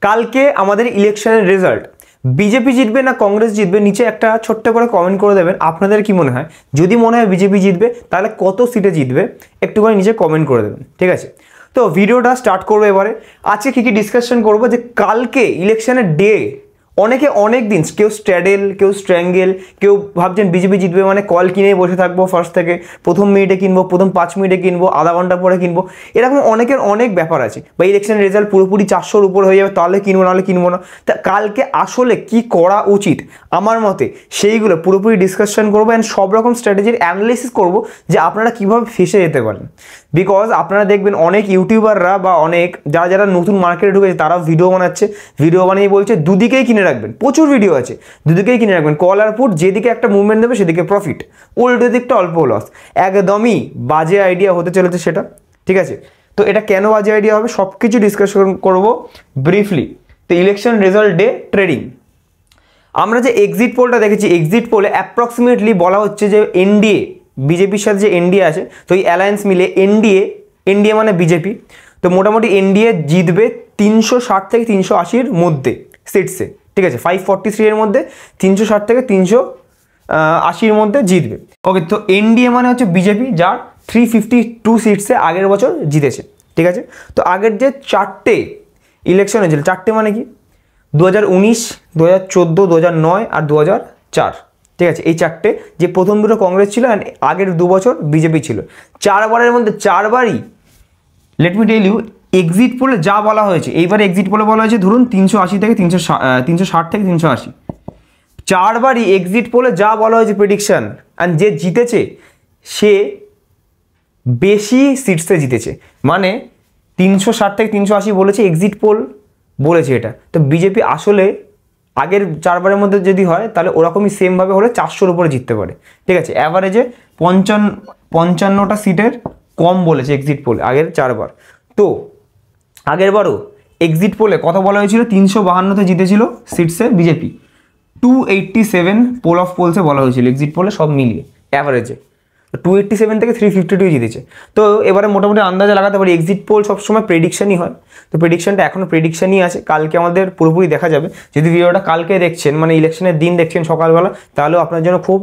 কালকে আমাদের ইলেকশনের রেজাল্ট বিজেপি জিতবে না কংগ্রেস জিতবে, নিচে একটা ছোট্ট করে কমেন্ট করে দেবেন। আপনাদের কি মনে হয়? যদি মনে হয় বিজেপি জিতবে তাহলে কত সিটে জিতবে একটুখানি নিচে কমেন্ট করে দেবেন, ঠিক আছে? তো ভিডিওটা স্টার্ট করবো এবারে। আজকে কী কী ডিসকাশন করবো, যে কালকে ইলেকশনের ডে অনেকে অনেক দিন, কেউ স্ট্র্যাডেল, কেউ স্ট্র্যাঙ্গেল, কেউ ভাবছেন বিজেপি জিতবে মানে কল কিনেই বসে থাকবো ফার্স্ট থেকে, প্রথম মিনিটে কিনবো, প্রথম 5 মিনিটে কিনবো, আধা ঘন্টা পরে কিনবো, এরকম অনেকের অনেক ব্যাপার আছে। বা ইলেকশন রেজাল্ট পুরোপুরি 400-র উপর হয়ে যাবে তাহলে কিনবো, নাহলে কিনবো না। তা কালকে আসলে কি করা উচিত আমার মতে সেইগুলো পুরোপুরি ডিসকাশন করবো অ্যান্ড সব রকম স্ট্র্যাটেজির অ্যানালিসিস করবো যে আপনারা কীভাবে ফেসে যেতে পারেন। বিকজ আপনারা দেখবেন অনেক ইউটিউবাররা বা অনেক যারা নতুন মার্কেটে ঢুকেছে তারাও ভিডিও বানাচ্ছে, ভিডিও বানিয়ে বলছে দুদিকেই কিনে রাখবেন, প্রচুর ভিডিও আছে, দুদিকেই কিনে রাখবেন, কল আর পুট, যেদিকে একটা মুভমেন্ট দেবে সেদিকে প্রফিট, উল্টো দিকটা অল্প লস। একদমই বাজে আইডিয়া হতে চলেছে সেটা, ঠিক আছে? তো এটা কেন বাজে আইডিয়া হবে সব কিছু ডিসকাশন করবো ব্রিফলি। তো ইলেকশন রেজাল্ট ডে ট্রেডিং, আমরা যে এক্সিট পোলটা দেখেছি, এক্সিট পোলে অ্যাপ্রক্সিমেটলি বলা হচ্ছে যে এনডিএ, বিজেপির সাথে যে এনডিএ আছে, তো এই অ্যালায়েন্স মিলে এনডিএ মানে বিজেপি, তো মোটামুটি এনডিএ জিতবে 360 থেকে 380-র মধ্যে সিটসে, ঠিক আছে? 543 এর মধ্যে 360 থেকে 380-র মধ্যে জিতবে। ওকে, তো এনডিএ মানে হচ্ছে বিজেপি, যার 352 সিটসে আগের বছর জিতেছে, ঠিক আছে? তো আগের যে 4টে ইলেকশন হয়েছিল, 4টে মানে কি 2019, 2014, 2009 আর 2004, ঠিক আছে? এই 4টে, যে প্রথম দুটো কংগ্রেস ছিল অ্যান্ড আগের 2 বছর বিজেপি ছিল। 4বারের মধ্যে 4বারই let me tell you exit পোলে যা বলা হয়েছে, এইবারে এক্সিট পোলে বলা হয়েছে ধরুন 380 থেকে 360 থেকে 380, 4বারই এক্সিট পোলে যা বলা হয়েছে প্রেডিকশন, অ্যান্ড যে জিতেছে সে বেশি সিটসে জিতেছে, মানে 360 থেকে 380 বলেছে এক্সিট পোল বলেছে এটা। তো বিজেপি আসলে আগের 4বারের মধ্যে যদি হয় তাহলে ওরকমই সেমভাবে হলে 400-র উপরে জিততে পারে, ঠিক আছে? অ্যাভারেজে 55টা সিটের কম বলেছে এক্সিট পোলে আগের 4বার। তো আগের বারও এক্সিট পোলে কত বলা হয়েছিল? 352-তে জিতেছিল সিটসে বিজেপি, 287 পোল অফ পোলসে বলা হয়েছিল এক্সিট পোলে সব মিলিয়ে অ্যাভারেজে, 287 থেকে 352 জিতেছে। তো এবারে মোটামুটি আন্দাজে লাগাতে পারি, এক্সিট পোল সবসময় প্রেডিকশনই হয়, তো প্রেডিকশনটা এখনও প্রেডিকশনই আছে, কালকে আমাদের পুরোপুরি দেখা যাবে। যদি ভিডিওটা কালকে দেখছেন মানে ইলেকশনের দিন দেখছেন সকালবেলা, তাহলেও আপনার জন্য খুব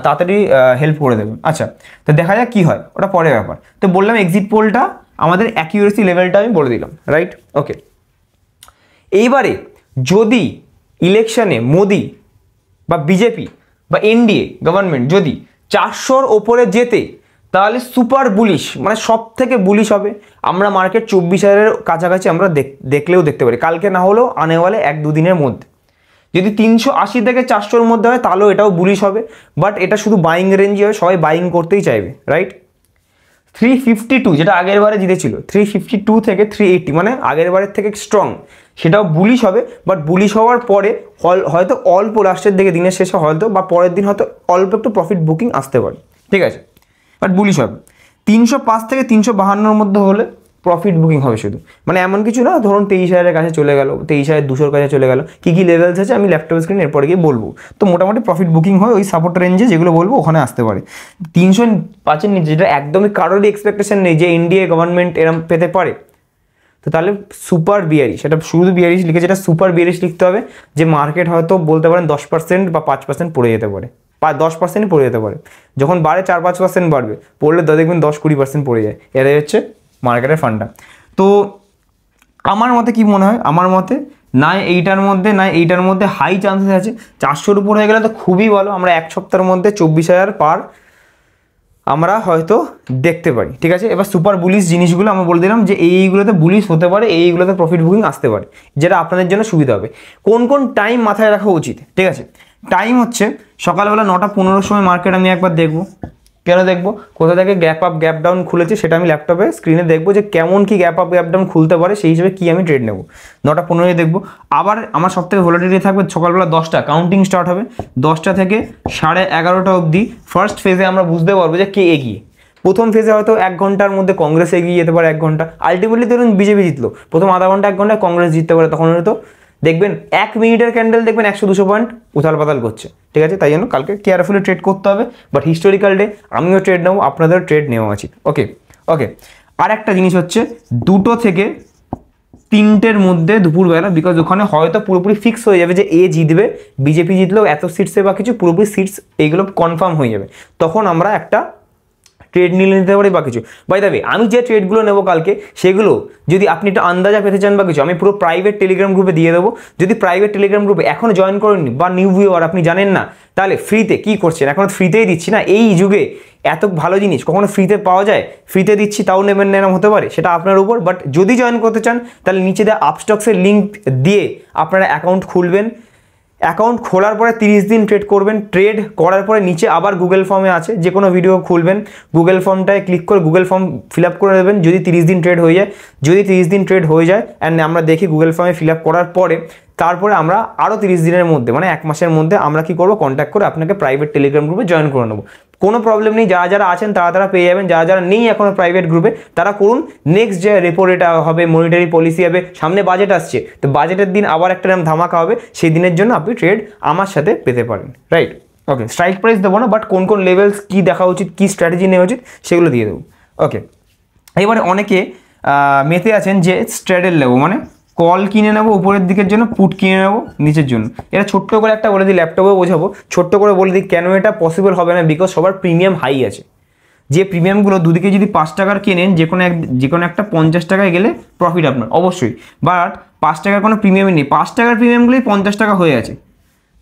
তাড়াতাড়ি হেল্প করে দেবেন। আচ্ছা, তো দেখা যাক কী হয়, ওটা পরে ব্যাপার। তো বললাম এক্সিট পোলটা আমাদের অ্যাকিউরেসি লেভেলটা আমি বলে দিলাম, রাইট? ওকে, এইবারে যদি ইলেকশনে মোদি বা বিজেপি বা এনডিএ গভর্নমেন্ট যদি 400-র ওপরে যেতে তাহলে সুপার বুলিশ, মানে সব থেকে বুলিশ হবে। আমরা মার্কেট 24,000-এর কাছাকাছি আমরা দেখলেও দেখতে পারি, কালকে না হলেও আনেওয়ালে 1-2 দিনের মধ্যে। যদি 380 থেকে 400-র মধ্যে হয় তাহলেও এটাও বুলিশ হবে, বাট এটা শুধু বাইং রেঞ্জই হবে, সবাই বাইং করতেই চাইবে, রাইট? 352 যেটা আগের বারে জিতেছিল, 352 থেকে 380 মানে আগের বারের থেকে স্ট্রং, সেটাও বুলিশ হবে। বাট বুলিশ হওয়ার পরে হয়তো অল্প লাস্টের দিকে দিনের শেষে হয়তো বা পরের দিন হয়তো অল্প একটু প্রফিট বুকিং আসতে পারে, ঠিক আছে? বাট বুলিশ হবে। 305 থেকে 352-র মধ্যে হলে প্রফিট বুকিং হবে শুধু, মানে এমন কিছু না ধরুন 23,000-এর কাছে চলে গেল, 23,200-র কাছে চলে গেল, কী কী লেভেলস আছে আমি ল্যাপটপ স্ক্রিন এরপরে গিয়ে বলবো। তো মোটামুটি প্রফিট বুকিং হয় ওই সাপোর্ট রেঞ্জে, যেগুলো বলবো ওখানে আসতে পারে। 305-এর নিচে যেটা একদমই কারোরই এক্সপেকটেশন নেই যে এনডিএ গভর্নমেন্ট এরম পেতে পারে, তো তাহলে সুপার বিয়ারিশ, সেটা শুধু বিয়ারিশ লিখে, যেটা সুপার বিয়ারিশ লিখতে হবে যে মার্কেট হয়তো বলতে পারেন 10% বা 5% পড়ে যেতে পারে, 10%ই পড়ে যেতে পারে। যখন বাড়ে 4-5% বাড়বে, পড়লে দেখবেন 10-20% পড়ে যায়, এটাই হচ্ছে মার্কেটের ফান্ডা। তো আমার মতে কি মনে হয়, আমার মতে না এইটার মধ্যে হাই চান্সেস আছে। 400-র উপর হয়ে গেলে তো খুবই ভালো, আমরা 1 সপ্তাহের মধ্যে 24,000 পার আমরা হয়তো দেখতে পারি, ঠিক আছে? এবার সুপার বুলিশ জিনিসগুলো আমরা বলে দিলাম যে এইগুলোতে বুলিশ হতে পারে, এইগুলোতে প্রফিট বুকিং আসতে পারে, যেটা আপনাদের জন্য সুবিধা হবে। কোন কোন টাইম মাথায় রাখা উচিত, ঠিক আছে? টাইম হচ্ছে সকালবেলা 9:15-র সময় মার্কেট আমি একবার দেখবো। কেন দেখবো? কোথা থেকে গ্যাপ আপ গ্যাপ ডাউন খুলেছে সেটা আমি ল্যাপটপে স্ক্রিনে দেখবো, যে কেমন কি গ্যাপ আপ গ্যাপ ডাউন খুলতে পারে, সেই হিসেবে কি আমি ট্রেড নেবো। 9:15-এ দেখবো। আবার আমার সবথেকে ভোলাটিলিটি থাকবে সকালবেলা 10টা, কাউন্টিং স্টার্ট হবে 10টা থেকে 11:30 অবধি। ফার্স্ট ফেজে আমরা বুঝতে পারবো যে কে এগিয়ে। প্রথম ফেজে হয়তো 1 ঘন্টার মধ্যে কংগ্রেস এগিয়ে যেতে পারে, 1 ঘন্টা। আলটিমেটলি ধরুন বিজেপি জিতলো, প্রথম আধা ঘন্টা 1 ঘন্টায় কংগ্রেস জিততে পারে, তখন হয়তো দেখবেন 1 মিনিটের ক্যান্ডেল দেখবেন 100-200 পয়েন্ট উথাল পাতাল করছে, ঠিক আছে? তাই জন্য কালকে কেয়ারফুলি ট্রেড করতে হবে। বাট হিস্টোরিক্যাল ডে আমিও ট্রেড নেবো, আপনাদের ট্রেড নেওয়া উচিত। ওকে, আর একটা জিনিস হচ্ছে 2টো থেকে 3টের মধ্যে দুপুরবেলা, বিকজ ওখানে হয়তো পুরোপুরি ফিক্স হয়ে যাবে যে এ জিতবে, বিজেপি জিতলেও এত সিটসে বা কিছু পুরোপুরি সিটস এইগুলো কনফার্ম হয়ে যাবে, তখন আমরা একটা ট্রেড নিলে নিতে পারি বা কিছু। বাই দ্য ওয়ে, আমি যে ট্রেডগুলো নেবো কালকে, সেগুলো যদি আপনি একটা আন্দাজা পেতে চান বা কিছু, আমি পুরো প্রাইভেট টেলিগ্রাম গ্রুপে দিয়ে দেবো। যদি প্রাইভেট টেলিগ্রাম গ্রুপে এখনও জয়েন করেননি বা নিউ ভিউয়ার আপনি জানেন না, তাহলে ফ্রিতে কি করছেন, এখন ফ্রিতেই দিচ্ছি না, এই যুগে এত ভালো জিনিস কখনো ফ্রিতে পাওয়া যায়? ফ্রিতে দিচ্ছি তাও নেবেন না এরকম হতে পারে, সেটা আপনার উপর। বাট যদি জয়েন করতে চান তাহলে নিচে দেওয়া আপস্টক্সের লিঙ্ক দিয়ে আপনারা অ্যাকাউন্ট খুলবেন। অ্যাকাউন্ট খোলার পরে 30 দিন ট্রেড করবেন। ট্রেড করার পরে নিচে আবার গুগল ফর্মে আছে, যে কোনো ভিডিও খুলবেন, গুগল ফর্মটায় ক্লিক করে গুগল ফর্ম ফিল আপ করে দেবেন। যদি 30 দিন ট্রেড হয়ে যায়, যদি 30 দিন ট্রেড হয়ে যায় অ্যান্ড আমরা দেখি গুগল ফর্মে ফিল আপ করার পরে, তারপরে আমরা আরও 30 দিনের মধ্যে, মানে 1 মাসের মধ্যে আমরা কি করবো, কন্ট্যাক্ট করে আপনাকে প্রাইভেট টেলিগ্রাম গ্রুপে জয়েন করে নেবো। কোনো প্রবলেম নেই, যারা যারা আছেন তারা পেয়ে যাবেন, যারা যারা নেই এখনো প্রাইভেট গ্রুপে তারা করুন। নেক্সট যে রেপো রেট হবে, মনিটারি পলিসি হবে, সামনে বাজেট আসছে, তো বাজেটের দিন আবার একটা নাম ধামাকা হবে, সেই দিনের জন্য আপনি ট্রেড আমার সাথে পেতে পারেন, রাইট? ওকে, স্ট্রাইক প্রাইস দেবো না, বাট কোন কোন লেভেলস কী দেখা উচিত, কী স্ট্র্যাটেজি নেওয়া উচিত সেগুলো দিয়ে দেবো। ওকে, এবারে অনেকে মেতে আছেন যে স্ট্র্যাডেল নেবো, মানে কল কিনে নেবো উপরের দিকের জন্য, পুট কিনে নেবো নিচের জন্য। এটা ছোট্ট করে একটা বলে দিই, ল্যাপটপে বোঝাবো, ছোট্ট করে বলে দিই কেন এটা পসিবল হবে না, বিকজ সবার প্রিমিয়াম হাই আছে। যে প্রিমিয়ামগুলো দুদিকে যদি 5 টাকার কেনেন, যে কোনো একটা 50 টাকায় গেলে প্রফিট আপনার অবশ্যই, বাট 5 টাকার কোনো প্রিমিয়ামই নেই, 5 টাকার প্রিমিয়ামগুলোই 50 টাকা হয়ে আছে।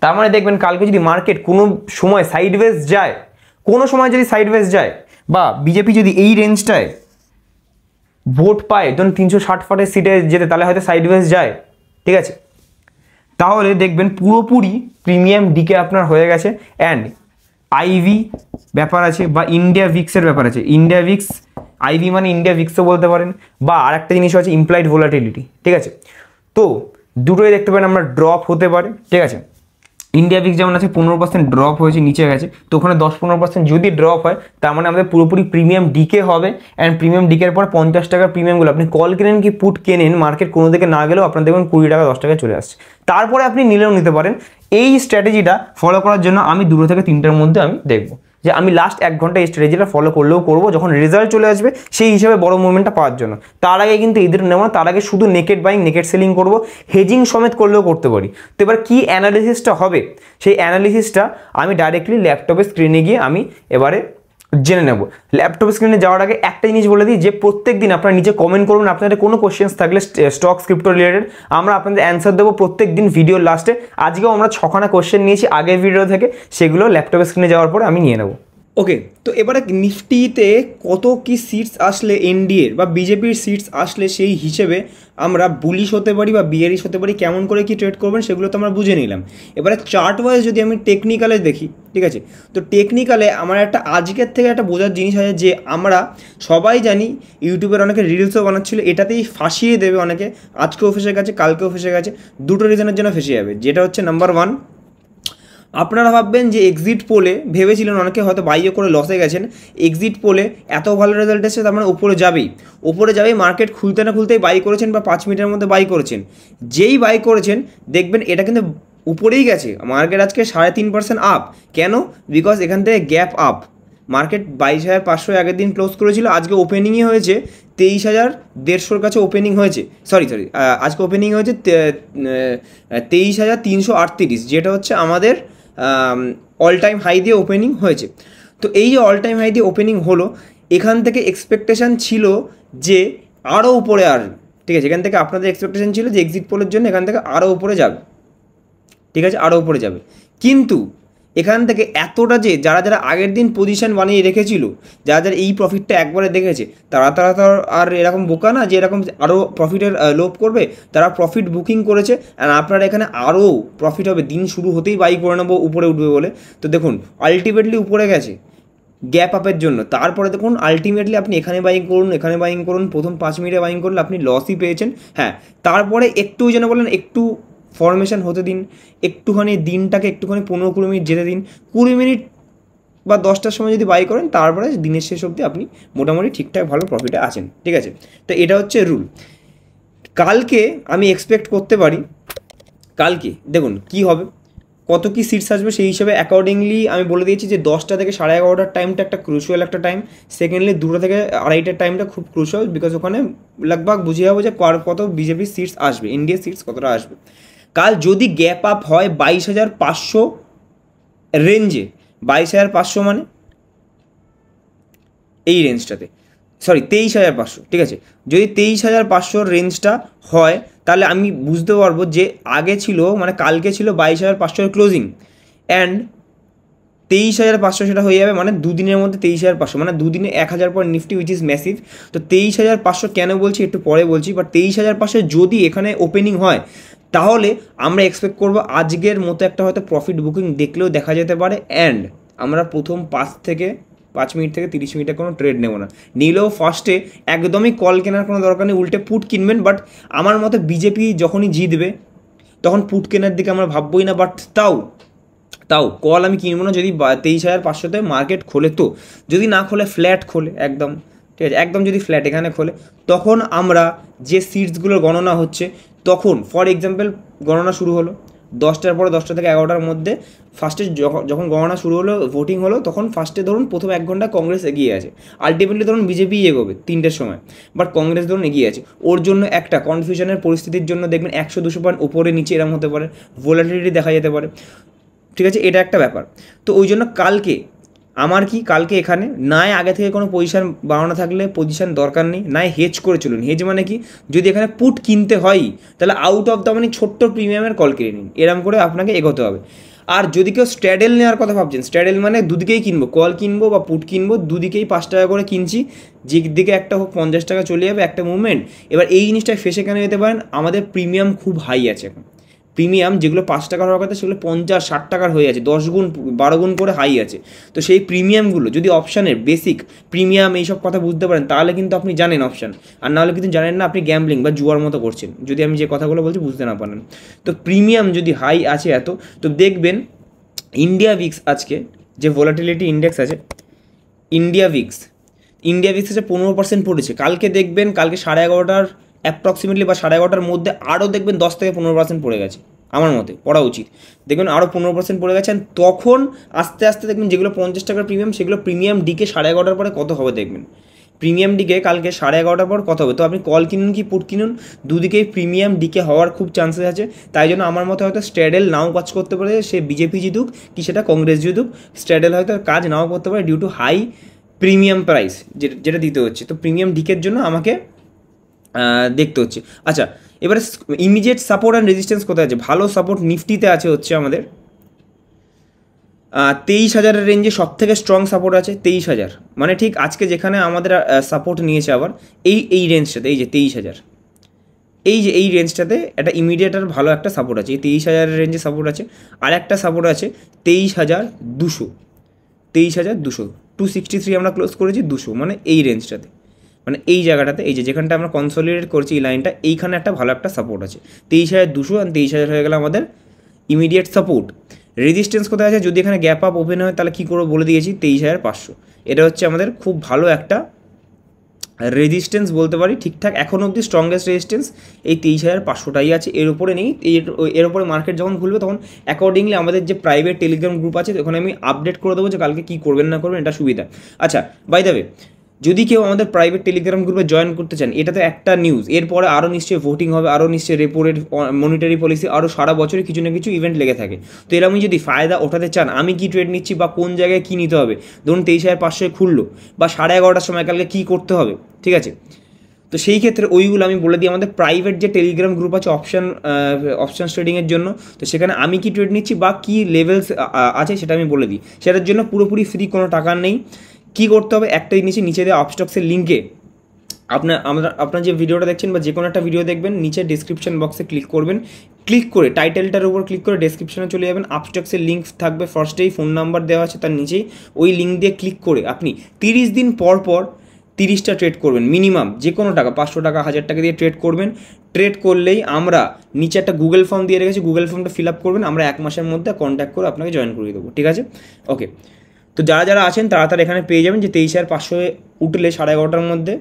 তার মানে দেখবেন কালকে যদি মার্কেট কোনো সময় সাইডওয়েজ যায়, কোনো সময় যদি সাইডওয়েজ যায়, বা বিজেপি যদি এই রেঞ্জটায় ভোট পায়, ধরুন 360 সিটে যেতে, তাহলে হয়তো সাইডওয়েজ যায়, ঠিক আছে, তাহলে দেখবেন পুরোপুরি প্রিমিয়াম ডিকে আপনার হয়ে গেছে। অ্যান্ড আইভি ব্যাপার আছে বা ইন্ডিয়া ভিক্সের ব্যাপার আছে। ইন্ডিয়া ভিক্স, আইভি মানে ইন্ডিয়া ভিক্সও বলতে পারেন, বা আরেকটা জিনিস আছে ইমপ্লাইড ভোলাটিলিটি, ঠিক আছে। তো দুটোই দেখতে পারেন আমরা ড্রপ হতে পারে, ঠিক আছে। ইন্ডিয়া ভিক্স যেমন আছে 15% ড্রপ হয়েছে, নিচে গেছে, তো ওখানে 10-15% যদি ড্রপ হয়, তার মানে আমাদের পুরোপুরি প্রিমিয়াম ডিকে হবে। অ্যান্ড প্রিমিয়াম ডিকের পর 50 টাকার প্রিমিয়ামগুলো আপনি কল কেনেন কি পুট কেনেন, মার্কেট কোনো দিকে না গেলেও আপনার দেখবেন 20 টাকা 10 টাকায় চলে আসছে, তারপরে আপনি নিলেও নিতে পারেন। এই স্ট্র্যাটেজিটা ফলো করার জন্য আমি 2 থেকে 3টার মধ্যে আমি দেখবো যে আমি লাস্ট 1 ঘন্টা এই স্ট্র্যাটেজিটা ফলো করলেও করবো, যখন রেজাল্ট চলে আসবে সেই হিসাবে বড় মুভমেন্টটা পাওয়ার জন্য। তার আগে কিন্তু এদের নেব না, তার আগে শুধু নেকেট বাইং নেকেট সেলিং করবো, হেজিং সমেত করলেও করতে পারি। তো এবার কী অ্যানালিসিসটা হবে, সেই অ্যানালিসিসটা আমি ডাইরেক্টলি ল্যাপটপের স্ক্রিনে গিয়ে আমি এবারে জেনে নেব। ল্যাপটপ স্ক্রিনে যাওয়ার আগে একটা জিনিস বলে দিই, যে প্রত্যেক দিন আপনারা নিচে কমেন্ট করুন আপনাদের কোনো কোশ্চেন্স থাকলে স্টক ক্রিপ্টো রিলেটেড, আমরা আপনাদের অ্যান্সার দেবো প্রত্যেক দিন ভিডিওর লাস্টে। আজকেও আমরা 6খানা কোশ্চেন নিয়েছি আগের ভিডিও থেকে, সেগুলো ল্যাপটপ স্ক্রিনে যাওয়ার পরে আমি নিয়ে নেব। ওকে, তো এবারে নিফটিতে কত কি সিটস আসলে এনডিএর বা বিজেপির সিটস আসলে সেই হিসেবে আমরা বুলিশ হতে পারি বা বিয়ারিশ হতে পারি, কেমন করে কি ট্রেড করবেন সেগুলো তো আমরা বুঝে নিলাম। এবারে চার্ট ওয়াইজ যদি আমি টেকনিক্যালে দেখি, ঠিক আছে, তো টেকনিক্যালে আমার একটা আজকের থেকে একটা বোঝার জিনিস আছে যে আমরা সবাই জানি ইউটিউবের অনেকে রিলসও বানাচ্ছিল, এটাতেই ফাঁসিয়ে দেবে অনেকে, আজকেও ফেসে গেছে কালকেও ফেসে গেছে, দুটো রিজনের জন্য ফেসে যাবে। যেটা হচ্ছে নাম্বার 1, আপনারা ভাববেন যে এক্সিট পোলে ভেবেছিলেন অনেকে হয়তো বাইও করে লসে গেছেন, এক্সিট পোলে এত ভালো রেজাল্ট এসেছে তার মানে উপরে যাবেই, মার্কেট খুলতে না খুলতেই বাই করেছেন বা 5 মিনিটের মধ্যে বাই করেছেন, যেই বাই করেছেন দেখবেন এটা কিন্তু উপরেই গেছে, মার্কেট আজকে 3.5% আপ। কেন? বিকজ এখান থেকে গ্যাপ আপ, মার্কেট 22,500 আগের দিন ক্লোজ করেছিল, আজকে ওপেনিংই হয়েছে 23,150 কাছে ওপেনিং হয়েছে, সরি আজকে ওপেনিং হয়েছে 23,338, যেটা হচ্ছে আমাদের অল টাইম হাই দিয়ে ওপেনিং হয়েছে। তো এই যে অল টাইম হাই দিয়ে ওপেনিং হলো, এখান থেকে এক্সপেকটেশান ছিল যে আরও উপরে আসবে, ঠিক আছে, এখান থেকে আপনাদের এক্সপেকটেশান ছিল যে এক্সিট পোলের জন্য এখান থেকে আরও উপরে যাবে, ঠিক আছে, আরও উপরে যাবে। কিন্তু এখান থেকে এতটা যে যারা যারা আগের দিন পজিশন বানিয়ে রেখেছিল, যারা যারা এই প্রফিটটা একবারে দেখেছে, তারা তো আর এরকম বোকা না যে এরকম আরও প্রফিটের লোভ করবে, তারা প্রফিট বুকিং করেছে। অ্যান্ড আপনারা এখানে আরও প্রফিট হবে, দিন শুরু হতেই বাই করে নেবো উপরে উঠবে বলে। তো দেখুন আলটিমেটলি উপরে গেছে গ্যাপ আপের জন্য, তারপরে দেখুন আলটিমেটলি আপনি এখানে বাইং করুন, প্রথম 5 মিনিটে বাইং করলে আপনি লসই পেয়েছেন। হ্যাঁ, তারপরে একটু যেন বলেন একটু ফরমেশন হতে দিন, একটুখানি দিনটাকে একটুখানি 15-20 মিনিট যেতে দিন, 20 মিনিট বা 10টার সময় যদি বাই করেন, তারপরে দিনের শেষ অবধি আপনি মোটামুটি ঠিকঠাক ভালো প্রফিটে আছেন, ঠিক আছে। তো এটা হচ্ছে রুল। কালকে আমি এক্সপেক্ট করতে পারি, কালকে দেখুন কি হবে, কত কী সিটস আসবে সেই হিসাবে অ্যাকর্ডিংলি আমি বলে দিয়েছি যে 10টা থেকে 11:30টার টাইমটা একটা ক্রুশিয়াল একটা টাইম। সেকেন্ডলি 2টা থেকে 2:30টার টাইমটা খুব ক্রুশিয়াল, বিকজ ওখানে লগভগ বুঝিয়ে যাবো যে কত বিজেপির সিটস আসবে, ইন্ডিয়ার সিটস কতটা আসবে। কাল যদি গ্যাপ আপ হয় 22,500 রেঞ্জে, 22,500 মানে এই রেঞ্জটাতে, সরি 23,500, ঠিক আছে, যদি 23,500 রেঞ্জটা হয় তাহলে আমি বুঝতে পারবো যে আগে ছিল মানে কালকে ছিল 22,500 ক্লোজিং, অ্যান্ড 23,500 সেটা হয়ে যাবে মানে দুদিনের মধ্যে 23,500, মানে দুদিনে 1,000 point Nifty, which is massive. তো 23,500 কেন বলছি একটু পরে বলছি, বাট 23,500 যদি এখানে ওপেনিং হয় তাহলে আমরা এক্সপেক্ট করবো আজকের মতো একটা হয়তো প্রফিট বুকিং দেখলেও দেখা যেতে পারে, অ্যান্ড আমরা প্রথম 5 মিনিট থেকে 30 মিনিটের কোনো ট্রেড নেব না, নিলেও ফার্স্টে একদমই কল কেনার কোনো দরকার নেই, উল্টে পুট কিনবেন। বাট আমার মতে বিজেপি যখনই জিতবে তখন পুট কেনার দিকে আমরা ভাববই না, বাট তাও কল আমি কিনবো না যদি 23,500তে মার্কেট খোলে, তো যদি না খোলে ফ্ল্যাট খোলে একদম, ঠিক আছে, একদম যদি ফ্ল্যাট এখানে খোলে তখন আমরা যে সিটসগুলোর গণনা হচ্ছে, তখন ফর এক্সাম্পল গণনা শুরু হলো 10টার পরে, 10টা থেকে 11টার মধ্যে ফার্স্টে যখন গণনা শুরু হলো, ভোটিং হলো, তখন ফার্স্টে ধরুন প্রথম 1 ঘন্টা কংগ্রেস এগিয়ে আছে, আলটিমেটলি ধরুন বিজেপি এগোবে 3টের সময়, বাট কংগ্রেস ধরুন এগিয়ে আছে। ওর জন্য একটা কনফিউশনের পরিস্থিতির জন্য দেখবেন 100-200 পয়েন্ট উপরে নিচে এরকম হতে পারে, ভোলাটিলিটি দেখা যেতে পারে, ঠিক আছে, এটা একটা ব্যাপার। তো ওই জন্য কালকে এখানে নাই আগে থেকে কোনো পজিশান বাড়ানো থাকলে পজিশান দরকার নেই, নাই হেজ করে চলুন। হেজ মানে কি, যদি এখানে পুট কিনতে হয় তাহলে আউট অফ দ্য মানে ছোট্ট প্রিমিয়ামের কল কিনে নিন, এরম করে আপনাকে এগোতে হবে। আর যদি কেউ স্ট্র্যাডেল নেওয়ার কথা ভাবছেন, স্ট্র্যাডেল মানে দুদিকেই কিনবো, কল কিনবো বা পুট কিনবো, দুদিকেই 5 টাকা করে কিনছি, যে দিকে একটা হোক 50 টাকা চলে যাবে একটা মুভমেন্ট। এবার এই জিনিসটা ফেসে কেন যেতে পারেন, আমাদের প্রিমিয়াম খুব হাই আছে এখন, প্রিমিয়াম যেগুলো 5 টাকার হওয়ার কথা সেগুলো 50-60 টাকার হয়ে আছে, 10 গুণ 12 গুণ করে হাই আছে। তো সেই প্রিমিয়ামগুলো যদি অপশানের বেসিক প্রিমিয়াম এইসব কথা বুঝতে পারেন তাহলে কিন্তু আপনি জানেন অপশান, আর নাহলে কিন্তু জানেন না, আপনি গ্যাম্বলিং বা জুয়ার মতো করছেন যদি আমি যে কথাগুলো বলছি বুঝতে না পারেন। তো প্রিমিয়াম যদি হাই আছে এত, তো দেখবেন ইন্ডিয়া ভিক্স আজকে যে ভোলাটিলিটি ইন্ডেক্স আছে, ইন্ডিয়া ভিক্স হচ্ছে 15% পড়েছে। কালকে দেখবেন কালকে 11:30টার অ্যাপ্রক্সিমেটলি বা 11:30টার মধ্যে আরও দেখবেন 10 থেকে 15% পড়ে গেছে, আমার মতে পড়া উচিত, দেখবেন আরও 15% পড়ে গেছে। তখন আস্তে আস্তে দেখবেন যেগুলো 50 টাকার প্রিমিয়াম সেগুলো প্রিমিয়াম ডিকে 11:30টার পরে কত হবে দেখবেন, প্রিমিয়াম ডিকে কালকে 11:30টার পর কত হবে। তো আপনি কল কিনুন কি পুট কিনুন, দুদিকেই প্রিমিয়াম ডিকে হওয়ার খুব চান্সেস আছে। তাই জন্য আমার মতে হয়তো স্ট্র্যাডেল নাও কাজ করতে পারে, সে বিজেপি জিতুক কি সেটা কংগ্রেস জিতুক, স্ট্র্যাডেল হয়তো কাজ নাও করতে পারে due to high premium price যেটা দিতে হচ্ছে। তো প্রিমিয়াম ডিকের জন্য আমাকে দেখতে হচ্ছে। আচ্ছা, এবারে ইমিডিয়েট সাপোর্ট অ্যান্ড রেজিস্ট্যান্স কোথায় আছে, ভালো সাপোর্ট নিফটিতে আছে হচ্ছে আমাদের 23,000-এর রেঞ্জে সব থেকে স্ট্রং সাপোর্ট আছে 23,000, মানে ঠিক আজকে যেখানে আমাদের সাপোর্ট নিয়েছে আবার এই রেঞ্জটাতে, এই যে 23,000, এই রেঞ্জটাতে একটা ইমিডিয়েট আর ভালো একটা সাপোর্ট আছে, এই 23,000-এর রেঞ্জে সাপোর্ট আছে। আর একটা সাপোর্ট আছে 23,200, 263 আমরা ক্লোজ করেছি, 200 মানে এই রেঞ্জটাতে, মানে এই জায়গাটাতে, এই যেখানটা আমরা কনসলিডেট করছি এই লাইনটা, এইখানে একটা ভালো একটা সাপোর্ট আছে 23,200, আর 23,000 হয়ে গেলে আমাদের ইমিডিয়েট সাপোর্ট। রেজিস্ট্যান্স কোথায় আছে, যদি এখানে গ্যাপ আপ ওপেন হয় তাহলে কী করবো বলে দিয়েছি, 23,500, এটা হচ্ছে আমাদের খুব ভালো একটা রেজিস্ট্যান্স বলতে পারি, ঠিকঠাক এখন অবধি স্ট্রংগেস্ট রেজিস্ট্যান্স এই 23,500টাই আছে, এর উপরে নেই। এর উপরে মার্কেট যখন খুলবে তখন অ্যাকর্ডিংলি আমাদের যে প্রাইভেট টেলিগ্রাম গ্রুপ আছে ওখানে আমি আপডেট করে দেবো যে কালকে কী করবেন না করবেন, এটা সুবিধা। আচ্ছা, বাই দ্য ওয়ে, যদি কেউ আমাদের প্রাইভেট টেলিগ্রাম গ্রুপে জয়েন করতে চান, এটা তো একটা নিউজ, এরপরে আরও নিশ্চয়ই ভোটিং হবে, আরও নিশ্চয়ই রেপো রেট, মনিটারি পলিসি, আরও সারা বছরে কিছু না কিছু ইভেন্ট লেগে থাকে। তো এর আমি যদি ফায়দা ওঠাতে চান, আমি কি ট্রেড নিচ্ছি বা কোন জায়গায় কী নিতে হবে, ধরুন 23,500 খুললো বা 11:30টার সময় কালকে কী করতে হবে, ঠিক আছে, তো সেই ক্ষেত্রে ওইগুলো আমি বলে দিই। আমাদের প্রাইভেট যে টেলিগ্রাম গ্রুপ আছে অপশান ট্রেডিংয়ের জন্য, তো সেখানে আমি কি ট্রেড নিচ্ছি বা কী লেভেলস আছে সেটা আমি বলে দিই, সেটার জন্য পুরোপুরি ফ্রি, কোনো টাকা নেই। কী করতে হবে, একটাই নিচে দেওয়া আপস্টক্সের লিঙ্কে আপনার যে ভিডিওটা দেখছেন বা যে কোনো একটা ভিডিও দেখবেন, নিচে ডিসক্রিপশন বক্সে ক্লিক করবেন, ক্লিক করে টাইটেলটার উপর ক্লিক করে ডেসক্রিপশনে চলে যাবেন, আপস্টক্সের লিঙ্ক থাকবে ফার্স্টেই, ফোন নাম্বার দেওয়া আছে তার নিচেই, ওই লিঙ্ক দিয়ে ক্লিক করে আপনি 30 দিন পর 30টা ট্রেড করবেন মিনিমাম, যে কোনো টাকা 500 টাকা 1000 টাকা দিয়ে ট্রেড করবেন। ট্রেড করলেই আমরা নিচে একটা গুগল ফর্ম দিয়ে রেখেছি, গুগল ফর্মটা ফিল আপ করবেন, আমরা 1 মাসের মধ্যে কন্ট্যাক্ট করে আপনাকে জয়েন করিয়ে দেবো, ঠিক আছে, ওকে। তো যারা আছেন তাড়াতাড়ি এখানে পেয়ে যাবেন যে 23,500 উঠলে 11:30টার মধ্যে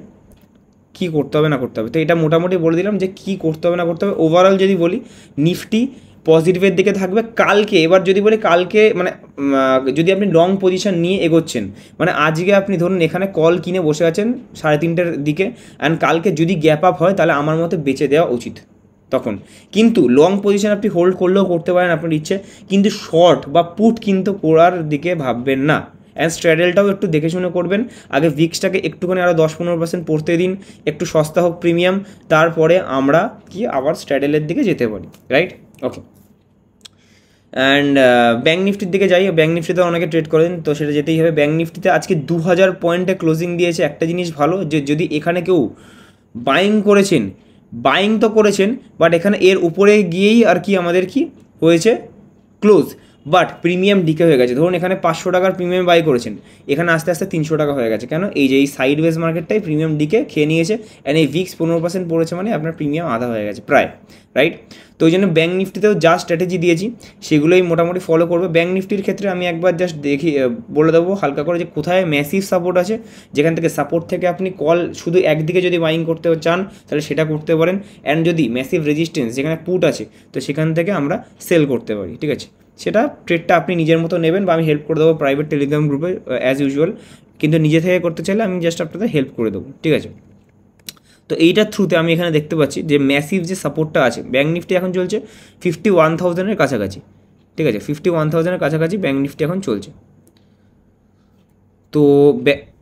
কী করতে হবে না করতে হবে। তো এটা মোটামুটি বলে দিলাম যে কী করতে হবে না করতে হবে। ওভারঅল যদি বলি, নিফটি পজিটিভের দিকে থাকবে। কালকে এবার যদি বলি কালকে মানে যদি আপনি লং পজিশন নিয়ে এগোচ্ছেন, মানে আজকে আপনি ধরুন এখানে কল কিনে বসে আছেন 3:30টার দিকে, অ্যান্ড কালকে যদি গ্যাপ আপ হয় তাহলে আমার মতে বেচে দেওয়া উচিত তখন। কিন্তু লং পজিশন আপনি হোল্ড করলেও করতে পারেন আপনার ইচ্ছে, কিন্তু শর্ট বা পুট কিন্তু করার দিকে ভাববেন না। অ্যান্ড স্ট্র্যাডেলটাও একটু দেখে শুনে করবেন। আগে ভিক্সটাকে একটুখানি আরও 10-15% পড়তে দিন, একটু সস্তা হোক প্রিমিয়াম, তারপরে আমরা কি আবার স্ট্র্যাডেলের দিকে যেতে পারি, রাইট? ওকে, অ্যান্ড ব্যাঙ্ক নিফটির দিকে যাই। ব্যাঙ্ক নিফটিতে অনেকে ট্রেড করেন, তো সেটা যেতেই হবে। ব্যাঙ্ক নিফটিতে আজকে 2000 পয়েন্টে ক্লোজিং দিয়েছে। একটা জিনিস ভালো যে যদি এখানে কেউ বাইং করেছেন, বাইং তো করেছেন, বাট এখানে এর উপরে গিয়েই আর কি আমাদের কি হয়েছে ক্লোজ, বাট প্রিমিয়াম ডিকে হয়ে গেছে। ধরুন এখানে 500 টাকার প্রিমিয়াম বাই করেছেন, এখানে আস্তে আস্তে 300 টাকা হয়ে গেছে। কেন? এই যে এই সাইড ওয়েজ মার্কেটটাই প্রিমিয়াম ডিকে খেয়ে নিয়েছে, অ্যান্ড এই ভিক্স 15% পড়েছে, মানে আপনার প্রিমিয়াম আধা হয়ে গেছে প্রায়, রাইট? তো ওই জন্য ব্যাঙ্ক নিফটিতেও যা স্ট্র্যাটেজি দিয়েছি সেগুলোই মোটামুটি ফলো করবে। ব্যাঙ্ক নিফটির ক্ষেত্রে আমি একবার জাস্ট দেখি বলে দেবো হালকা করে যে কোথায় ম্যাসিভ সাপোর্ট আছে, যেখান থেকে সাপোর্ট থেকে আপনি কল শুধু একদিকে যদি বাইং করতে চান তাহলে সেটা করতে পারেন, অ্যান্ড যদি ম্যাসিভ রেজিস্ট্যান্স যেখানে পুট আছে তো সেখান থেকে আমরা সেল করতে পারি, ঠিক আছে? সেটা ট্রেডটা আপনি নিজের মতো নেবেন, বা আমি হেল্প করে দেবো প্রাইভেট টেলিগ্রাম গ্রুপে অ্যাজ ইউজুয়াল, কিন্তু নিজে থেকে করতে চাইলে আমি জাস্ট আপনাদের হেল্প করে দেবো, ঠিক আছে? তো এইটার থ্রুতে আমি এখানে দেখতে পাচ্ছি যে ম্যাসিভ যে সাপোর্টটা আছে, ব্যাঙ্ক নিফটি এখন চলছে 51,000-এর কাছাকাছি, ঠিক আছে? 51,000-এর কাছাকাছি ব্যাঙ্ক নিফটি এখন চলছে। তো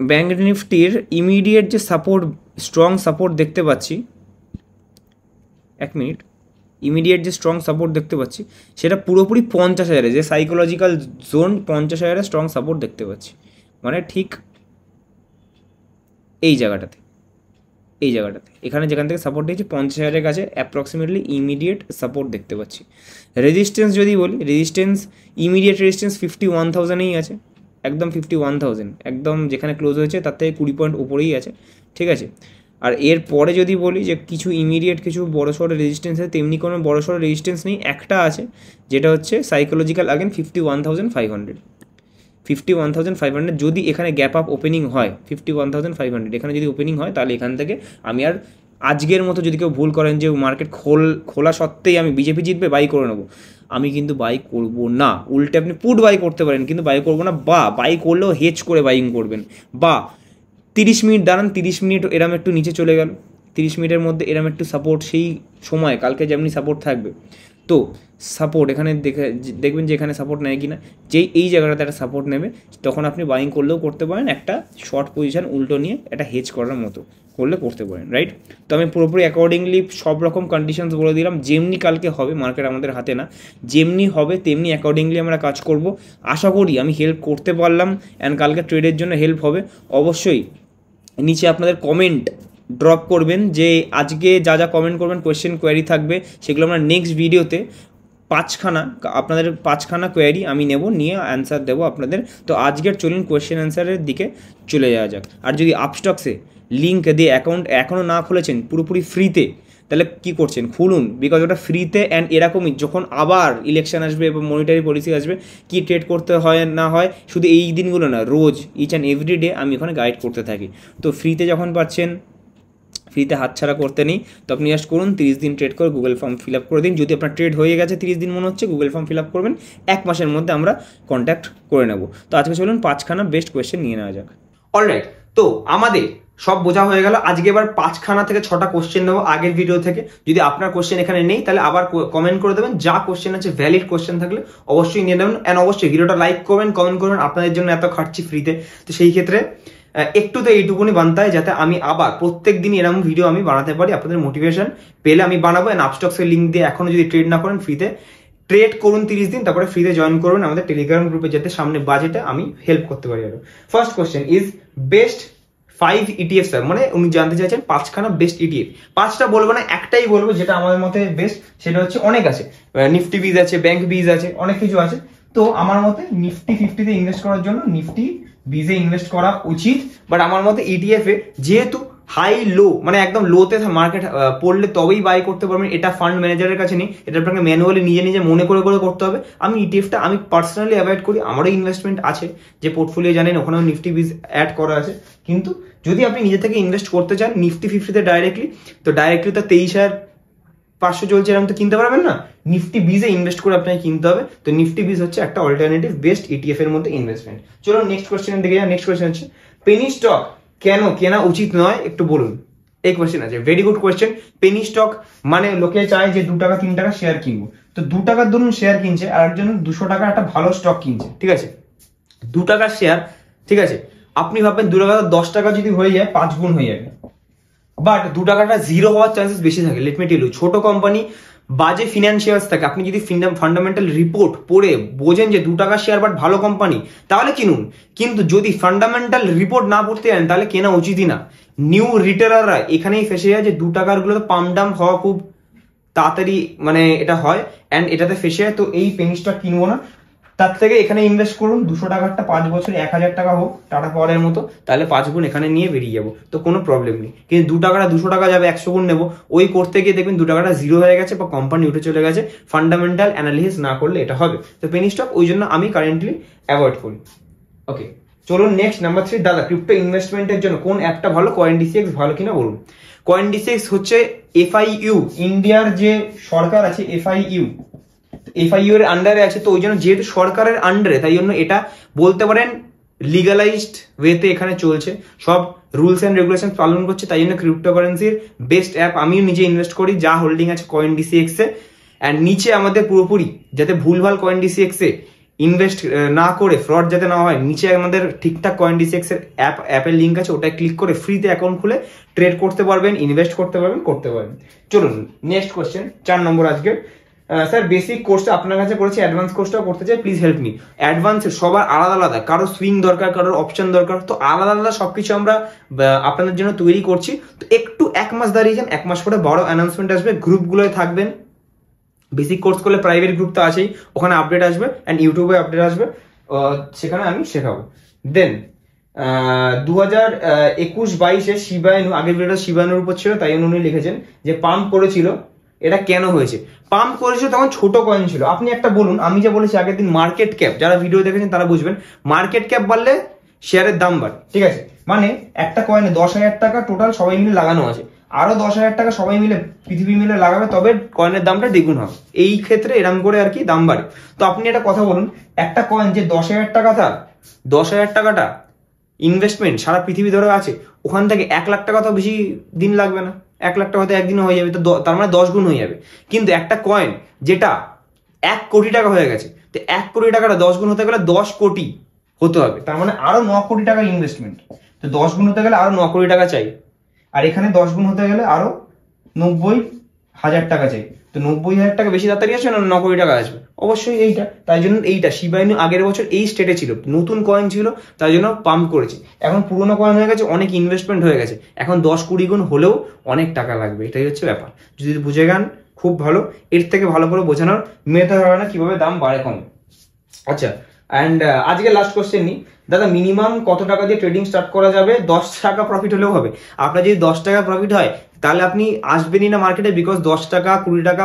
ব্যাঙ্ক নিফটির ইমিডিয়েট যে সাপোর্ট, স্ট্রং সাপোর্ট দেখতে পাচ্ছি, এক মিনিট, ইমিডিয়েট যে স্ট্রং সাপোর্ট দেখতে পাচ্ছি সেটা পুরোপুরি 50,000-এ, যে সাইকোলজিক্যাল জোন 50,000-এ স্ট্রং সাপোর্ট দেখতে পাচ্ছি, মানে ঠিক এই জায়গাটাতে, এখানে যেখান থেকে সাপোর্ট দিয়েছে 50,000-এর কাছে অ্যাপ্রক্সিমেটলি ইমিডিয়েট সাপোর্ট দেখতে পাচ্ছি। রেজিস্ট্যান্স যদি বলি, রেজিস্ট্যান্স ইমিডিয়েট রেজিস্ট্যান্স 51,000-এই আছে, একদম 51,000, একদম যেখানে ক্লোজ হয়েছে তার থেকে 20 পয়েন্ট উপরেই আছে, ঠিক আছে? আর এর পরে যদি বলি যে কিছু ইমিডিয়েট কিছু বড়সড় রেজিস্ট্যান্স আছে, তেমনি কোনো বড়সড় রেজিস্ট্যান্স নেই। একটা আছে যেটা হচ্ছে সাইকোলজিক্যাল আগেন 51,500, 51,500 যদি এখানে গ্যাপ আপ ওপেনিং হয়, 51,500 এখানে যদি ওপেনিং হয় তাহলে এখান থেকে আমি আর আজকের মতো যদি কেউ ভুল করেন যে মার্কেট খোলা সত্ত্বেই আমি বিজেপি জিতবে বাই করে নেবো, আমি কিন্তু বাই করব না। উল্টে আপনি পুট বাই করতে পারেন, কিন্তু বাই করবো না, বা বাই করলেও হেজ করে বাইং করবেন, বা 30 মিনিট দাঁড়ান, 30 মিনিট এরম একটু নিচে চলে গেল, 30 মিনিটের মধ্যে এরম একটু সাপোর্ট সেই সময় কালকে যেমনি সাপোর্ট থাকবে, তো সাপোর্ট এখানে দেখবেন যে এখানে সাপোর্ট নেয় কি না, যেই এই জায়গাটাতে একটা সাপোর্ট নেবে তখন আপনি বাইং করলেও করতে পারেন, একটা শর্ট পজিশন উল্টো নিয়ে একটা হেজ করার মতো করলে করতে পারেন, রাইট? তো আমি পুরোপুরি অ্যাকর্ডিংলি সব রকম কন্ডিশনস বলে দিলাম, যেমনি কালকে হবে, মার্কেট আমাদের হাতে না, যেমনি হবে তেমনি অ্যাকর্ডিংলি আমরা কাজ করব। আশা করি আমি হেল্প করতে পারলাম, অ্যান্ড কালকে ট্রেডের জন্য হেল্প হবে। অবশ্যই নিচে আপনাদের কমেন্ট ড্রপ করবেন, যে আজকে যা যা কমেন্ট করবেন কোয়েশ্চেন কোয়ারি থাকবে, সেগুলো আমরা নেক্সট ভিডিওতে আপনাদের 5খানা কোয়ারি আমি নেব, নিয়ে অ্যান্সার দেবো আপনাদের। তো আজকের চলুন কোয়েশ্চেন অ্যান্সারের দিকে চলে যাওয়া যাক। আর যদি আপস্টক্সে লিঙ্ক দিয়ে অ্যাকাউন্ট এখনও না খুলেছেন পুরোপুরি ফ্রিতে, তাহলে কী করছেন, খুলুন, বিকজ ওটা ফ্রিতে। অ্যান্ড এরকমই যখন আবার ইলেকশন আসবে এবং মনিটারি পলিসি আসবে, কী ট্রেড করতে হয় না হয়, শুধু এই দিনগুলো না, রোজ ইচ অ্যান্ড এভরি ডে আমি ওখানে গাইড করতে থাকি। তো ফ্রিতে যখন পাচ্ছেন, ফ্রিতে হাতছাড়া করতে নেই, তো আপনি জাস্ট করুন 30 দিন ট্রেড করে গুগল ফর্ম ফিল আপ করে দিন। যদি আপনার ট্রেড হয়ে গেছে 30 দিন মনে হচ্ছে, গুগল ফর্ম ফিল আপ করবেন, 1 মাসের মধ্যে আমরা কন্ট্যাক্ট করে নেব। তো আজকে চলুন 5খানা বেস্ট কোয়েশ্চেন নিয়ে নেওয়া যাক। অলরাইট, তো আমাদের সব বোঝা হয়ে গেল। আজকে এবার 5খানা থেকে 6টা কোশ্চেন নেবো আগের ভিডিও থেকে। যদি আপনার কোশ্চেন এখানে নেই তাহলে আবার কমেন্ট করে দেবেন, যা কোশ্চেন আছে ভ্যালিড কোশ্চেন থাকলে অবশ্যই নিয়ে নেবেন। অ্যান্ড অবশ্যই ভিডিওটা লাইক করবেন, কমেন্ট করবেন, আপনাদের জন্য এত খাটছি ফ্রিতে, তো সেই ক্ষেত্রে একটু তো এইটুকুনি বানতে হয় যাতে আমি আবার প্রত্যেক দিনই এরকম ভিডিও আমি বানাতে পারি। আপনাদের মোটিভেশন পেলে আমি বানাবো। অ্যান্ড আপস্টক্সের লিঙ্ক দিয়ে এখনো যদি ট্রেড না করেন ফ্রিতে ট্রেড করুন 30 দিন, তারপরে ফ্রিতে জয়েন করুন আমাদের টেলিগ্রাম গ্রুপে, যাতে সামনে বাজেটে আমি হেল্প করতে পারি আরো। First question is best 5 ETF sir, মানে উনি জানতে চাইছেন 5খানা বেস্ট ETF। 5টা বলবো না, একটাই বলবো যেটা আমার মতে বেস্ট, সেটা হচ্ছে অনেক আছে, নিফটি বিজ আছে, ব্যাংক বিজ আছে, অনেক কিছু আছে। তো আমার মতে নিফটি 50-তে ইনভেস্ট করার জন্য নিফটি বিজে ইনভেস্ট করা উচিত। বাট আমার মতে ETF এ যেহেতু হাই লো, মানে একদম লোতে মার্কেট পড়লে তবেই বাই করতে পারবেন, এটা ফান্ড ম্যানেজারের কাছে নেই, এটা আপনাকে ম্যানুয়ালি নিজে নিজে মনে করে করতে হবে। আমি ETFটা আমি পার্সোনালি অ্যাভয়েড করি, আমারও ইনভেস্টমেন্ট আছে যে পোর্টফোলিও জানেন, ওখানেও নিফটি বিজ অ্যাড করা আছে। কিন্তু যদি আপনি নিজে থেকে ইনভেস্ট করতে চান নিফটি 50-তে ডাইরেক্টলি, তো ডাইরেক্টলি তো 500 চলছে এরকম তো কিনতে পারবেন না, নিফটি বিজে ইনভেস্ট করে আপনাকে কিনতে হবে। তো নিফটি বিজ হচ্ছে একটা অল্টারনেটিভ বেস্ট ইটিএফ এর মধ্যে ইনভেস্টমেন্ট। চলো নেক্সট কোশ্চেন দিকে যাই। নেক্সট কোশ্চেন হচ্ছে পেনি স্টক কেন কেনা উচিত নয় একটু বলুন, এই কোশ্চেন আছে। Very good question. Penney stock মানে লোকে চায় যে 2 টাকা 3 টাকা শেয়ার কিনবো, তো 2 টাকার ধরুন শেয়ার কিনছে আর একজন 200 টাকা একটা ভালো স্টক কিনছে, ঠিক আছে, 2 টাকার শেয়ার, ঠিক আছে, আপনি ভাববেন 2 টাকা 10 টাকা যদি হয়ে যায় 5 গুণ হয়ে যাবে, বাট 2 টাকাটা জিরো হওয়ার চান্সেস বেশি থাকে। লেট মি টেল ইউ, ছোট কোম্পানি বাজে ফিনান্সিয়ালস থাকে, আপনি যদি ফান্ডামেন্টাল রিপোর্ট পড়ে বোঝেন যে 2 টাকা শেয়ার বাট ভালো কোম্পানি তাহলে কিনুন, কিন্তু যদি ফান্ডামেন্টাল রিপোর্ট না পড়তে জানেন তাহলে কেনা উচিতই না। নিউ রিটেলাররা এখানেই ফেসে যায় যে 2 টাকার গুলো পাম্প ডাম্প হওয়া খুব তাড়াতাড়ি মানে এটা হয় অ্যান্ড এটাতে ফেসে যায়। তো এই পেনি স্টক কিনবো না, তার থেকে এখানে ইনভেস্ট করুন 200 টাকারটা 5 বছর 1000 টাকা হোক টাটা পাওয়ারের মতো, তাহলে 5 গুণ এখানে নিয়ে বেরিয়ে যাবো, তো কোনো প্রবলেম নেই। কিন্তু 2 টাকাটা 200 টাকা যাবে 100 গুণ নেবো, ওই করতে গিয়ে দেখবেন 2 টাকাটা জিরো হয়ে গেছে বা কোম্পানি উঠে চলে গেছে, ফান্ডামেন্টাল অ্যানালিসিস না করলে এটা হবে। তো পেনি স্টক ওই জন্য আমি কারেন্টলি অ্যাভয়েড করি। ওকে চলুন নেক্সট নাম্বার 3। দাদা ক্রিপ্টো ইনভেস্টমেন্টের জন্য কোন অ্যাপটা ভালো, CoinDCX ভালো কিনা বলুন। CoinDCX হচ্ছে FIU, ইন্ডিয়ার যে সরকার আছে FIU এর আন্ডারে আছে, তো ওই জন্য যেহেতু সরকারের আন্ডারে তাই জন্য এটা বলতে পারেন লিগালাইজড ওয়েতে এখানে চলছে, সব রুলস এন্ড রেগুলেশন পালন করছে, তাই জন্য ক্রিপ্টোকারেন্সির বেস্ট অ্যাপ। আমিও নিজে ইনভেস্ট করি, যা হোল্ডিং আছে CoinDCX এ, অ্যান্ড নিচে আমাদের পুরোপুরি যাতে ভুলভাল CoinDCX এ ইনভেস্ট না করে ফ্রড যাতে না হয়, নিচে আমাদের ঠিকঠাক CoinDCX এর অ্যাপের লিঙ্ক আছে, ওটাই ক্লিক করে ফ্রিতে অ্যাকাউন্ট খুলে ট্রেড করতে পারবেন, ইনভেস্ট করতে পারবেন। চলুন নেক্সট কোশ্চেন 4 নম্বর আজকে। স্যার বেসিক কোর্সটা আপনার কাছে করেছি, অ্যাডভান্স কোর্সটাও করতে চাই, প্লিজ হেল্প মি। অ্যাডভান্স সবার আলাদা আলাদা, কারো সুইং দরকার, কারোর অপশন দরকার, তো আলাদা আলাদা সবকিছু আমরা আপনাদের জন্য তৈরি করছি। তো একটু 1 মাস দাঁড়িয়ে যান, 1 মাস পরে বড় অ্যানাউন্সমেন্ট আসবে, গ্রুপগুলোয় থাকবেন। বেসিক কোর্স করলে প্রাইভেট গ্রুপ তো আছেই, ওখানে আপডেট আসবে অ্যান্ড ইউটিউবে আপডেট আসবে, সেখানে আমি শেখাবো। দেন 2021-22-এ শিবায়নু, আগের ভিডিওটা শিবায়নুর উপর ছিল, তাই উনি লিখেছেন যে পাম্প করেছিল, এটা কেন হয়েছে? পাম্প করেছিল তখন ছোট কয়েন ছিল। আপনি একটা বলুন, আমি যা বলেছি আগের দিন মার্কেট ক্যাপ, যারা ভিডিও দেখেছেন তারা বুঝবেন, মার্কেট ক্যাপ বাড়লে শেয়ারের দাম বাড়ে, ঠিক আছে, মানে একটা কয়েনে 10,000 টাকা টোটাল সবাই মিলে লাগানো আছে, আরো 10,000 টাকা সবাই মিলে পৃথিবী মিলে লাগাবে, তবে কয়েনের দামটা দ্বিগুণ হবে। এই ক্ষেত্রে এরকম করে আর কি দাম বাড়ে। তো আপনি একটা কথা বলুন, একটা কয়েন যে 10,000 টাকা, তার 10,000 টাকাটা ইনভেস্টমেন্ট সারা পৃথিবী ধরে আছে, ওখান থেকে 1 লাখ টাকা তো বেশি দিন লাগবে না, 1 লাখ টাকা হয়তো একদিনে হয়ে যাবে, তো তার মানে 10 গুণ হয়ে যাবে। কিন্তু একটা কয়েন যেটা 1 কোটি টাকা হয়ে গেছে, তো 1 কোটি টাকাটা 10 গুণ হতে গেলে 10 কোটি হতে হবে, তার মানে আরো 9 কোটি টাকার ইনভেস্টমেন্ট। তো 10 গুণ হতে গেলে আরো 9 কোটি টাকা চাই, আর এখানে 10 গুণ হতে গেলে আরো 90,000 টাকা চাই। তো 90,000 টাকা বেশি তাড়াতাড়ি আসবে না 9 কোটি টাকা আসবে? অবশ্যই এইটা। তাই জন্য এইটা শিবায়নু আগের বছর এই স্টেটে ছিল, নতুন কয়েন ছিল, তাই জন্য পাম্প করেছে। এখন পুরোনো কয়েন হয়ে গেছে, অনেক ইনভেস্টমেন্ট হয়ে গেছে, এখন 10-20 গুণ হলেও অনেক টাকা লাগবে, এটাই হচ্ছে ব্যাপার। যদি বুঝে যান খুব ভালো, এর থেকে ভালো করে বোঝানোর মেথড হবে না কিভাবে দাম বাড়ে কমে। আচ্ছা, অ্যান্ড আজকে লাস্ট কোশ্চেন নিই। দাদা মিনিমাম কত টাকা দিয়ে ট্রেডিং স্টার্ট করা যাবে? 10 টাকা প্রফিট হলেও হবে। আপনার যদি 10 টাকা প্রফিট হয় তাহলে আপনি আসবেনই না মার্কেটে, বিকজ 10 টাকা 20 টাকা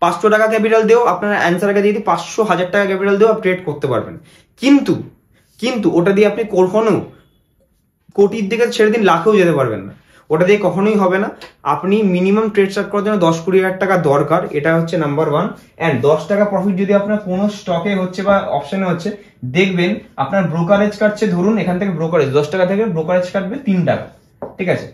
500 টাকা ক্যাপিটাল দিয়েও আপনার অ্যান্সারকে দিয়ে 500,000 টাকা ক্যাপিটাল দিয়েও ট্রেড করতে পারবেন। কিন্তু ওটা দিয়ে আপনি কখনো কোটির দিকে ছেড়ে দিন, লাখেও যেতে পারবেন না, ওটা দিয়ে কখনোই হবে না। আপনি মিনিমাম ট্রেড স্টার্ট করার জন্য 10-20 হাজার টাকা দরকার, এটা হচ্ছে নাম্বার 1। অ্যান্ড 10 টাকা প্রফিট যদি আপনার কোনো স্টকে হচ্ছে বা অপশনে হচ্ছে, দেখবেন আপনার ব্রোকারেজ কাটছে, ধরুন এখান থেকে ব্রোকারেজ 10 টাকা থেকে ব্রোকারেজ কাটবে 3 টাকা, ঠিক আছে,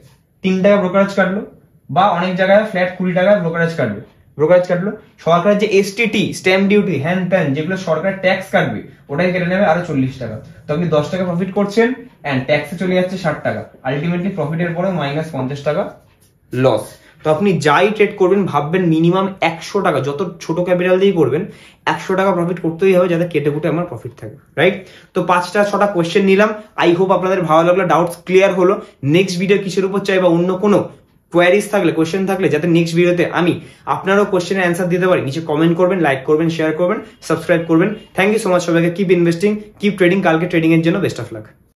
3 টাকা ব্রোকারেজ কাটলো, বা অনেক জায়গায় ফ্ল্যাট 20 টাকা ব্রোকারেজ কাটলো। সরকারের যে STT স্ট্যাম্প ডিউটি হ্যান ত্যান যেগুলো সরকার ট্যাক্স কাটবে, ওটাই কেটে নেবে আরো 40 টাকা। তো আপনি 10 টাকা প্রফিট করছেন অ্যান্ড ট্যাক্সে চলে যাচ্ছে 60 টাকা, আলটিমেটলি প্রফিটের পরে -50 টাকা লস। তো আপনি যাই ট্রেড করবেন ভাববেন মিনিমাম 100 টাকা, যত ছোট ক্যাপিটাল দিয়ে করবেন 100 টাকা প্রফিট করতেই হবে, যাতে কেটে কুটে আমার প্রফিট থাকে, রাইট? তো 5-6টা কোয়েশ্চেন নিলাম, আই হোপ আপনাদের ভালো লাগলো, ডাউটস ক্লিয়ার হলো। নেক্সট ভিডিও কিসের উপর চাই বা অন্য কোনো কোয়ারিজ থাকলে, কোয়েশ্চেন থাকলে, যাতে নেক্সট ভিডিওতে আমি আপনারও কোয়েশ্চেনের অ্যান্সার দিতে পারি, নিচে কমেন্ট করবেন, লাইক করবেন, শেয়ার করবেন, সাবস্ক্রাইব করবেন। থ্যাংক ইউ সো মাচ সবাইকে। Keep investing, keep trading. কালকে ট্রেডিং এর জন্য বেস্ট অফ লাক।